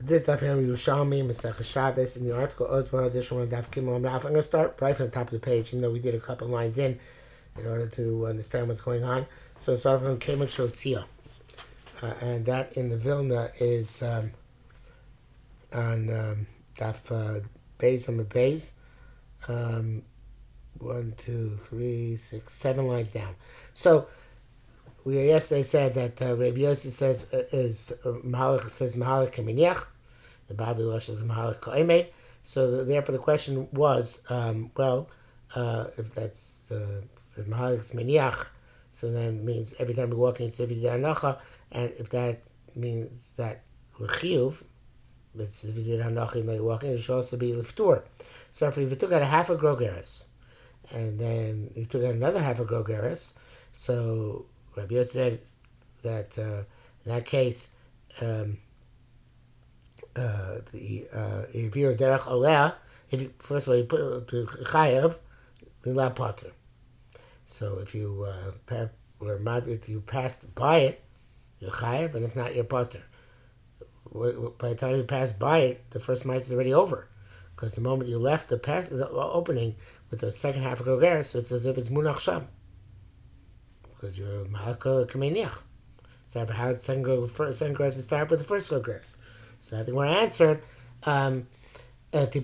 This daf Yerushalmi Shabbos in the article Osman edition one daf Gimel Amraf. I'm going to start right from the top of the page, even though we did a couple lines in order to understand what's going on. So start from Kemet Shotzia, and that in the Vilna is on daf Beis on the Beis. 1, 2, 3, 6, 7 lines down. So we yesterday said that Rabbi Yossi says Mahalik Kaminiach. The Babi Lush is Mahalik Koimei. So therefore the question was, if that's Mahalik Miniach, so then it means every time you're walking it's every Nacha, and if that means that L'chiyuv, it's if you did Hanacha you're walking, it should also be Liftur. So if you took out a half a grogeres, and then you took out another half a grogeres, so Rabbi Yossi said that in that case, if you're derech aleh, first of all you put to chayav, la potter. So if you if you passed by it, you're chayav, and if not, you're potter. By the time you pass by it, the first mice is already over, because the moment you left the opening with the second half of grogeres, so it's as if it's munach sham, because you're malaka kameniach. So how the second grogeres we start with the first grogeres. So I think we're answered. It's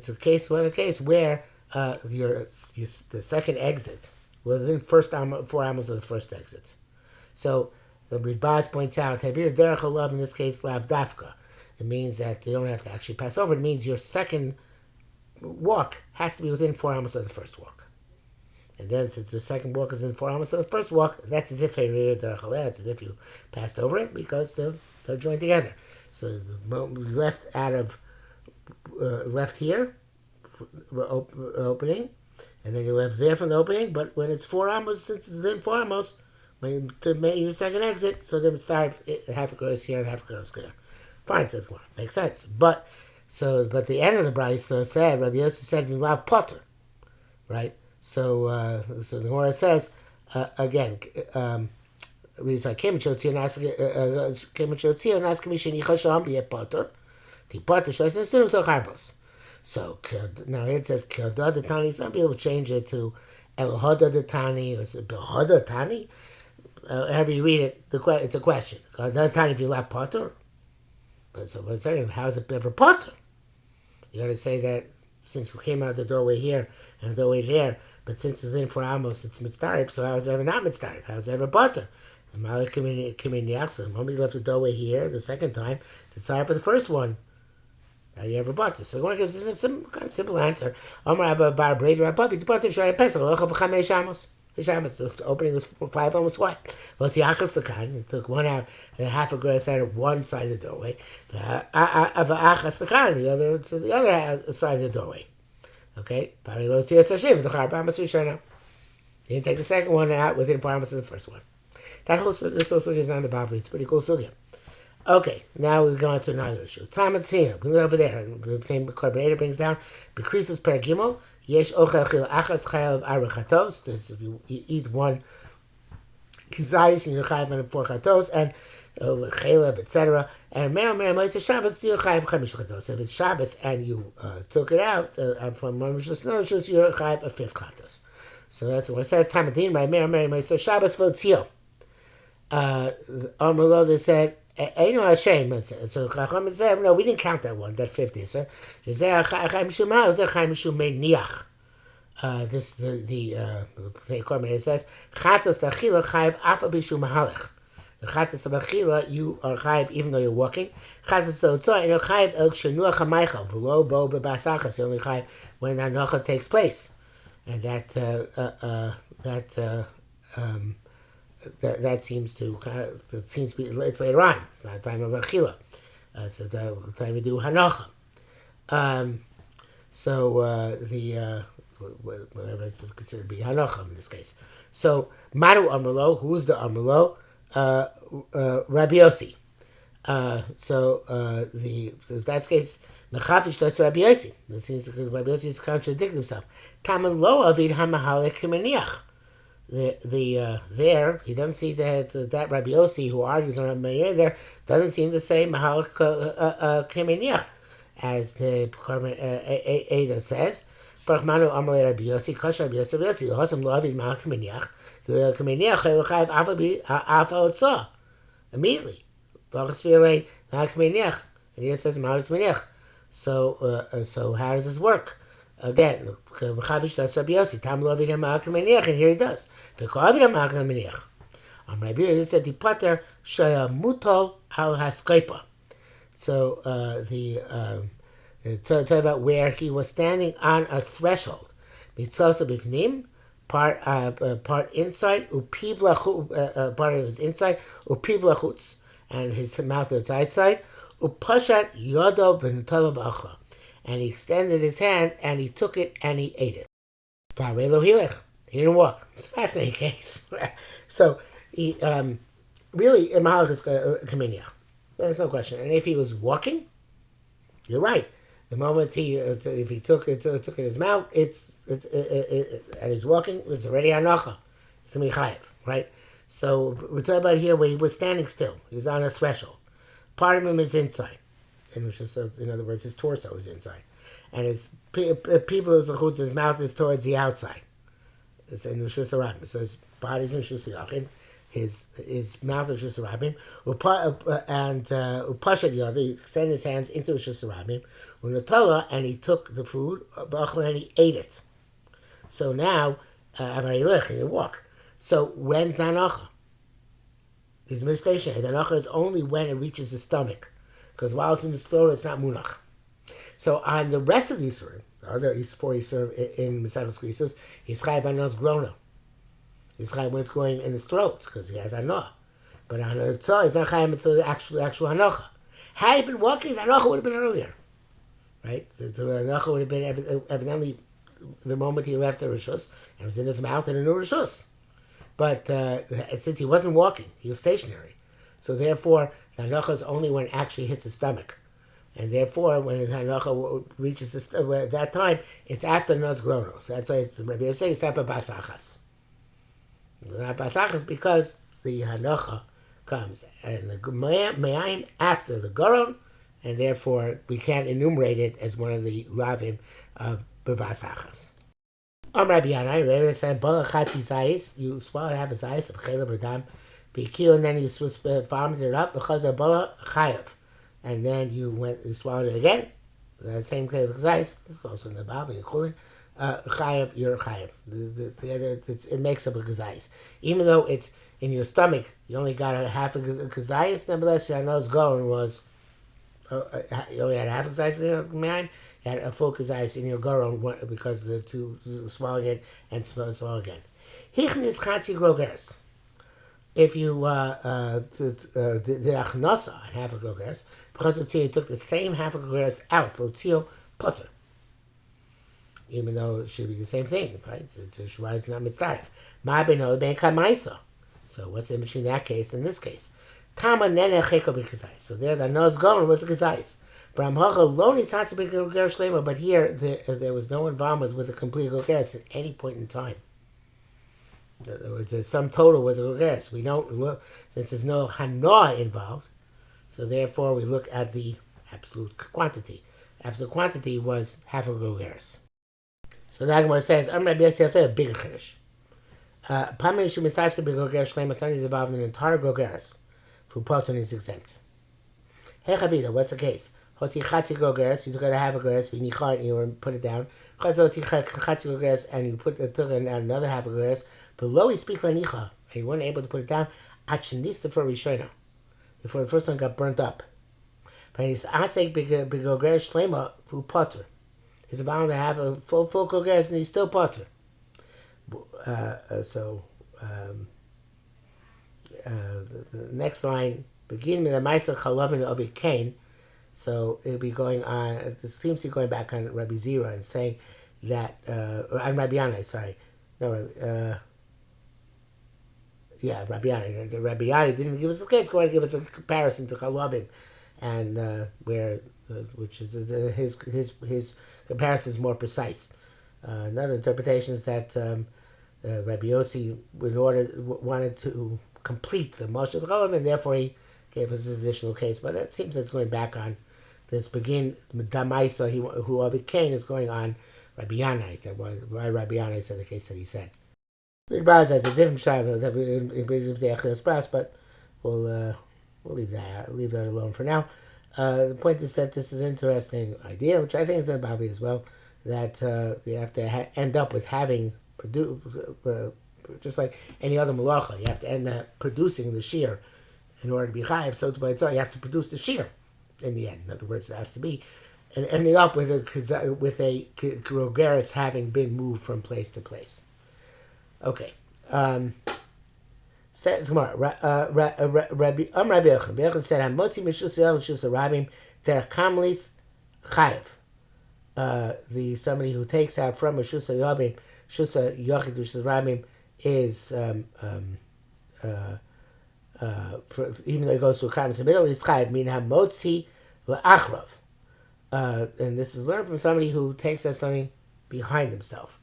a case where the second exit within first 4 amos of the first exit. So the Ridbaz points out, Havir derech alav in this case lav dafka. It means that you don't have to actually pass over. It means your second walk has to be within 4 amos of the first walk. And then, since the second walk is in 4 amos of the first walk, that's as if it's as if you passed over it, because they're joined together. So the moment we left here, opening, and then you left there from the opening. But when it's 4 amos, since it's within 4 amos, when you make your second exit, so then it starts half a gross here and half a gross there. Fine, says Gemara, makes sense. But the end of the brayso said, Rabbi Yossi said, you love potter, right? So the Gemara says again. We say Kemet Shotzia and ask me Shenicha Sham be a potter. The potter says it's still Charbos. So now it says Kilda the Tani. Some people change it to Elohoda the Tani, or is it Behoda Tani? However you read it, it's a question. The Tani, if you like potter. But so what's saying? How's it ever potter? You got to say that since we came out the doorway here and the doorway there, but since it's in 4 amos, it's mitzdarif. So how is it ever not mitzdarif? How is it ever potter? And Malik Kaminiach, so the moment you left the doorway here the second time, it's sorry for the first one. Now you ever bought this. So one gives a simple answer. Omar Abba Bar Brady Rabbi, the potter should Pesach, Chamesh Amos. The opening was 5 amos wide. Well, it's Yachas the Khan. It took one out, the half a grass out of one side of the doorway. Achas the Khan, the other to the other side of the doorway. Okay? He didn't take the second one out within 4 amos of the first one. This also is on the Bavli. It's pretty cool sugya. Okay, now we're going to another issue. Thomas here, we over there. The carbonator brings down Bekrisus per Gimel. Yesh ochel chil achas chayav arechatos. This if you eat one kizayis and you're chayav on 4 chatos, and chalev, etc. And mer ma'aseh Shabbos you're chayav 5 chatos. If it's Shabbos and you took it out from Mamishus Noshus, you're chayav a 5 chatos. So that's what it says. Tamadin by mer ma'aseh Shabbos v'tziel. Amrlo they said, Eino Hashem. So Chacham said, no, we didn't count that one, that 50. So this the Korban says Chatas Dachila Chayiv Afa B'Shu Mahalech. The Chatas Dachila you are Chayiv even though you're walking. Chatas Dotzah and Chayiv El Kshenua Chamaycha V'Lo Bo B'Basachas. You only Chayiv when that Nocha takes place, and that seems to be it's later on. It's not the time of Achila. It's the time we do Hanacha. Whatever it's considered to be Hanacha in this case. So Manu Amrlo, who's the Amrlo? Rabbi Yossi. That's case Mechafish does Rabbi Yossi. This seems Rabbi Yossi is contradicting himself. Taman lo avid hamahalik kimeniach. there he doesn't see that Rabbi Yossi who argues on Rabbi Meir there doesn't seem to say Mahalach Kemeniach as the Ada says. Barachmanu Amalei Rabbi Yossi Kash Rabbi Yossi Rabbi Yossi Hosam Loavid Mahalach Kemeniach the Kemeniach Chayv Afa Otzah immediately. Barach Svirei Mahalach Kemeniach and here it says Mahalach Kemeniach. So how does this work? Again, Chavish does Rabbi Yossi, Tam lo avid ha'ma'al k'meniach, and here he does. V'ko avid ha'ma'al k'meniach. Rabbi Yossi said, Dipater shaya mutol al haskaipa. So talk about where he was standing on a threshold. Mitzvah b'fnim, part inside, upiv lachutz, part of his inside, upiv lachutz, and his mouth is outside, upashat yodo v'nutalo b'achla. And he extended his hand, and he took it, and he ate it. He didn't walk. It's a fascinating case. So, he really, Mahalach is Kaminiach. There's no question. And if he was walking, you're right. The moment if he took it in his mouth, and he's walking, it's already Hanacha. It's going to be Chayiv, right? So, we're talking about here where he was standing still. He's on a threshold. Part of him is inside. In other words, his torso is inside, and his people is chutz. His mouth is towards the outside. It's in Rishus Harabim. So his body's in Rishus Yachin, his mouth is Rishus Harabim, and upashat yad. He extended his hands into Rishus Harabim, unatala, and he took the food, and he ate it. So now, avarilech, and you walk. So when's the hanacha? He's misstationary. The hanacha is only when it reaches the stomach. Because while it's in the throat, it's not munach. So on the rest of the Yisurim, the other four Yisurim in Masechus Krisos, he's chayav anos grona. He's chayav when it's going in his throat, because he has anah. But on the tzah, he's not chayav until the actual hanacha. Had he been walking, the hanacha would have been earlier. Right? The hanacha would have been evidently the moment he left the rishus, and it was in his mouth in a new rishus. But since he wasn't walking, he was stationary. So therefore, the hanacha is only when it actually hits the stomach. And therefore, when the hanacha reaches at that time, it's after nos gronos. So that's why it's the Rebbe say it's not basachas. It's not basachas because the hanacha comes and the mayim after the goron, and therefore we can't enumerate it as one of the lavim of basachas. Rabbi Yanai, Rebbe said, "Bala chati zayis, you swallow half a zayis of chayla b'dam." And then you vomited it up because of Bala Chayav. And then you swallowed it again. The same kind of exercise. This is also in the Bible. Chayav, you're Chayav. It makes up a gazais. Even though it's in your stomach, you only got a half a gazais. Nevertheless, your nose going was, you only had a half a gazais in your mind. You had a full gazais in your goron because of the two swallowing it and swallow again. Hichnis chatzi grogers. If you did achnasa and half a grogeres, because Utzio took the same half a grogeres out for Utzio putter, even though it should be the same thing, right? It's why it's not mitzvah. Ma beno ben kamaisa. So what's in between that case and this case? Tama nene cheko b'kazais. So there, the nose going was the kazais. But here there was no involvement with a complete grogeres at any point in time. In other words, the sum total was a grogeres. We don't look, since there's no hanoah involved, so therefore we look at the absolute quantity. Absolute quantity was half a grogeres. So the Gemara says, "I'm Rabbi Yossi, a bigger chiddush. Pamei shu misasa b'grogeres shlema son is involved in an entire grogeres. Fupoton is exempt. Hey Chavida, what's the case? Hosi chatzi grogeres, you took out a half a grogeres, we nichar and you put it down. Chazoti chatzi grogeres, and you took another half a grogeres. Below he speak lanicha, and you weren't able to put it down. Achinista for Rishona, before the first one got burnt up. But he's asek b'grogeres shlema fu potter. He's bound to have a full grogeres, and he's still potter. The next line, beginning with the Maisa Chalavin of a Cain. So it'll be going on. This seems to be going back on Rabbi Zira and saying that on Rabbi Yanai. Sorry, no. Rabbi Yanai. The Rabbi Yanai didn't give us a case. Going to give us a comparison to Chalavin, and which is his comparison is more precise. Another interpretation is that Rabbi Yossi wanted to complete the Moshe Chalav, and therefore he gave us this additional case. But it seems it's going back on this begin Damaisa, who overcame is going on Rabbi Yanai. That was why Rabbi Yanai said the case that he said. Baz has a different shayla that in brings the Echel Espas, but we'll leave that alone for now. The point is that this is an interesting idea, which I think is Bobby as well, that you have to end up with having just like any other malacha, you have to end up producing the shear in order to be chayiv. So by itself, you have to produce the shear in the end. In other words, it has to be, and ending up with a grogeris having been moved from place to place. Okay. Says Gemara. Rabbi Yochanan said, "Hamotzi mishus yel mishus rabim der kamlis chayiv." The somebody who takes out from mishus yabim, mishus yachid mishus rabim is even though it goes to a crime in the middle, is chayiv. Mean hamotzi la'achrav, and this is learned from somebody who takes out something behind himself.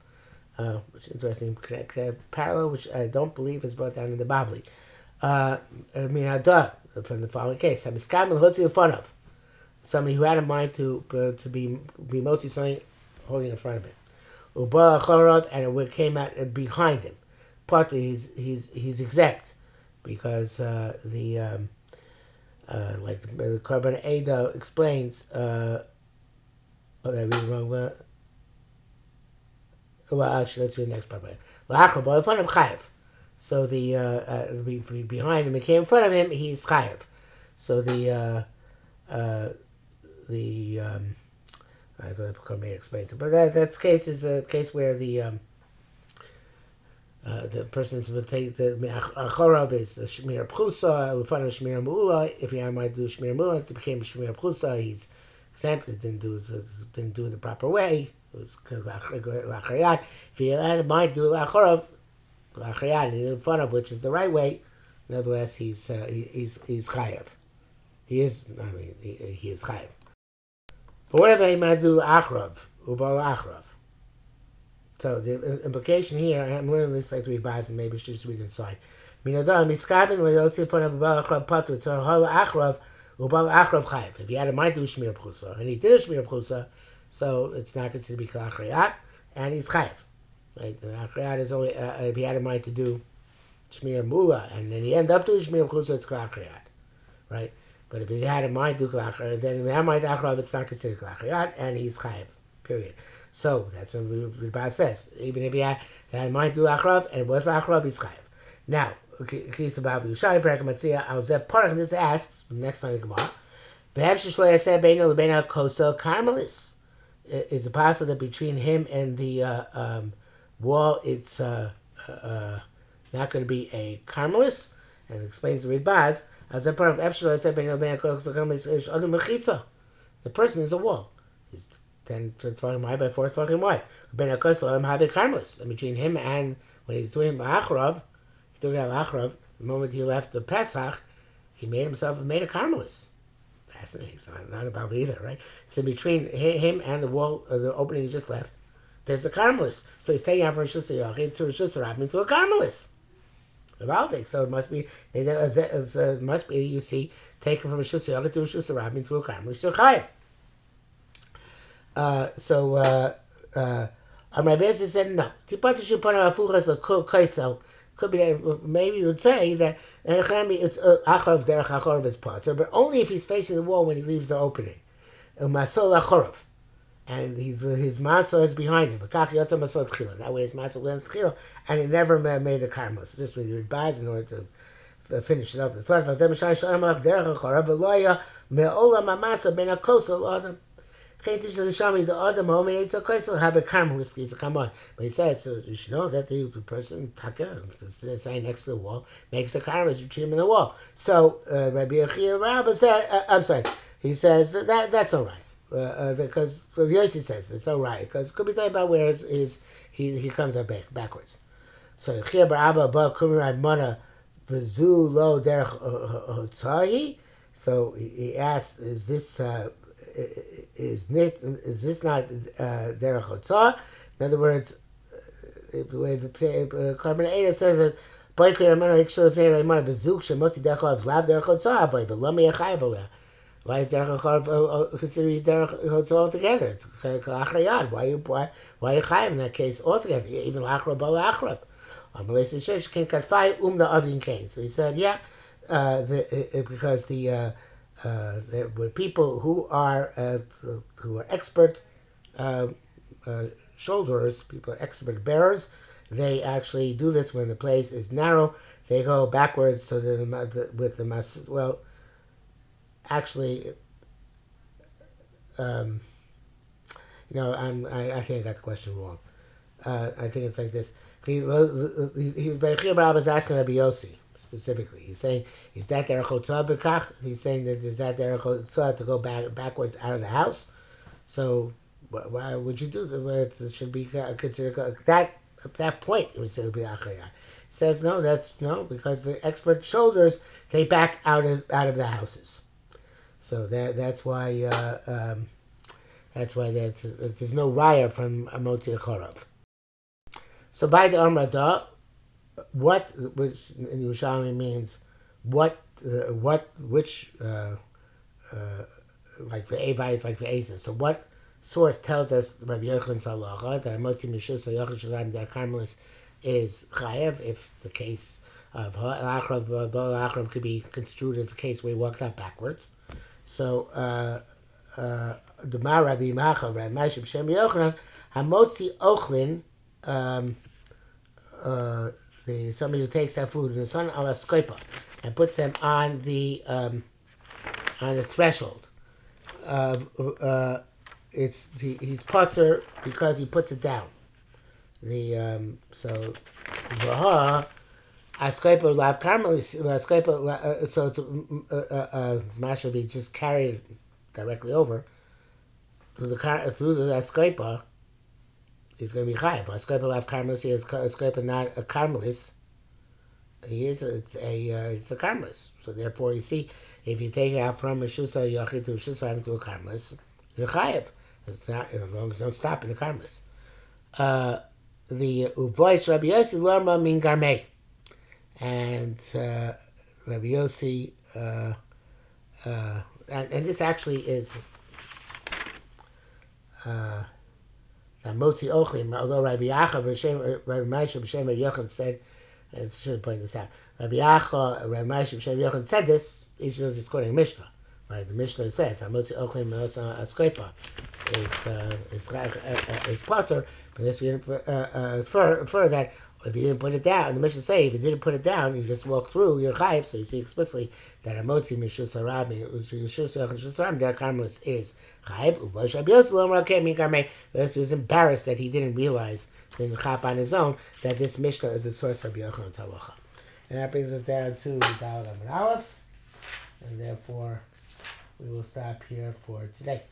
Which is interesting parallel, which I don't believe is brought down in the Babli. From the following case, somebody who had in mind to be motzi something holding in front of him, and it came out behind him. Partly he's exempt because like the Korban Eda explains. Did I read the wrong word? Well, actually, let's read the next part. L'achra in front of chayiv. So the behind him, it came in front of him. He's chayiv. So I thought I may explain it, but that case is a case where the person will take the achorav is the shmir pchusa, in front of shmir mu'ula. If he might do shmir mu'ula, it became shmir pchusa. He's exempted. Didn't do it the proper way. It was lachariyat. If he had might do lacharav, lachariyat in front of which is the right way, nevertheless he's chayav. He is chayav. But whatever he might do lacharav, ubal lacharav. So the implication here, I'm learning this like to read Baz and maybe just read inside. Minadam miskavin leyotzi in front of ubal lacharav patu. So hal lacharav ubal lacharav chayav. If he had a might do shmir pchusa and he did a shmir pchusa, so it's not considered to be kalachriyat, and he's chayiv. Right? The achriyat is only if he had in mind to do shmir mula, and then he ended up doing shmir chusa, it's kalachriyat, right? But if he had in mind to do kalachriyat, then if he had in mind achrav, it's not considered kalachriyat, and he's chayiv. Period. So that's what Rebbe says. Even if he had in mind to do achrav, and it was achrav, he's chayiv. Now, case about Yerushalmi Shabbos, Al Zeh Parach, this asks next time the Gemara. Is it possible that between him and the wall, it's not going to be a carmelis? And it explains the Ridbaz. As a part of Efshel, I said, the person is a wall. He's 10 tefachim wide by 4 tefachim wide. Ben HaKosel have a carmelis. And between him and when he's doing Achrav, the moment he left the Pesach, he made a carmelis. Fascinating. It's not about either, right? So between him and the wall, the opening he just left, there's a carmelis. So he's taking out from Rishus Yachid to Rishus Rabbin to a carmelis. So it must be, you see, taken from Rishus Yachid to Rishus Rabbin to a carmelis to a chayiv. Rabbi Ezra said no. Could be that maybe you would say that it's acharav derech acharav is potter, but only if he's facing the wall when he leaves the opening. Masol acharav, and his masol is behind him. That way his masol went tchila, and he never made the karmos. So just when you advise in order to finish it up. The thought was derech acharav v'loya me'olam amasa ben hakosel adam. The other moment it's okay, so have a karmelis, so come on. But he says, so you should know that the person taka saying next to the wall makes the karmelis, you treat him in the wall. So Rabbi Yechia said, I'm sorry, he says that's all right. Because Rabbi Yossi says it's all right, because it could be talking about where he comes up backwards. So Yechia bar Abba ba kumir mana v'zu lo derech hotzahi. So he asked, is this not derech hotzah? In other words, carbon 8 it says that Boiker Amano Hikshel Fnei Raymar Bezuk Shemotzi Derech Olav Lav Derech Hotzah Avoy V'Lo Meyachayev Oleh. Why is Derech Olav considered Derech Hotzah altogether? It's Achrayad. Why you chayev in that case altogether? Even Lachrab Balachrab. Malaysia Shesh Ken Katfai Umna Avdin Kain. So he said, yeah, because there were people who are expert shoulderers, people are expert bearers. They actually do this when the place is narrow. They go backwards so that with the mass. Well, actually, I think I got the question wrong. I think it's like this. He's asking Rabbi Yossi specifically. He's saying, is that derech hotzah b'kach? He's saying that is that derech hotzah to go backwards out of the house? So why would you do that? It should be considered that. At that point, it would be achrayah. He says no, because the expert shoulders they back out of the houses. So that's why there's no raya from Motzi Chorav. So by the Amrada, which in Yerushalmi means which like the Eva is like the Asa. So what source tells us Rabbi Yochanan Salacha that Motzi Mishus or Yochanan Shalam Dar Karmelis is chayev if the case of Lachrav could be construed as the case where he walked out backwards. So the Rabbi Macha Rabbi Mashib Shem Yochanan Hamotzi Ochlin somebody who takes that food in the sun ala skoipa and puts them on the threshold. He's potter because he puts it down. So Vaha Askoipa Lav Karmelis Askoipa so it's Masha be just carried directly over through the Askoipa is going to be chayiv. Askoipa Lav Karmelis is Askoipa not a Karmelis. It's a Karmelis. So therefore you see if you take it out from a Shusa Yachid to a Shusa to a Karmelis, you're chayiv. It's not as long as you don't stop in the Karmelis. The voice Rabbi Yossi Lorma min Garmei, and Rabbi Yossi, and this actually is Motzi Ochlim. Although Rabbi Yacha, Rabbi Moshe B'Shem Rabbi Yochanan said, and I should point this out. Rabbi Yacha, Rabbi Moshe B'Shem Rabbi Yochanan said this. He's just quoting Mishnah. Right, the Mishnah says Motzi Ochlim Askoipa is potter, but this we didn't infer that if you didn't put it down. The Mishnah say if you didn't put it down, you just walk through your chayiv. So you see explicitly that a Motzi Mishus Arabi Mishus Aram Der Karmelis is chayiv. Ubosh Rabbi Yossi Lomar Kem Min Garmei. He was embarrassed that he didn't realize in the chap on his own that this Mishnah is the source of Rabbi Yochanan Halacha. And that brings us down to Daled Amud Aleph, and therefore we will stop here for today.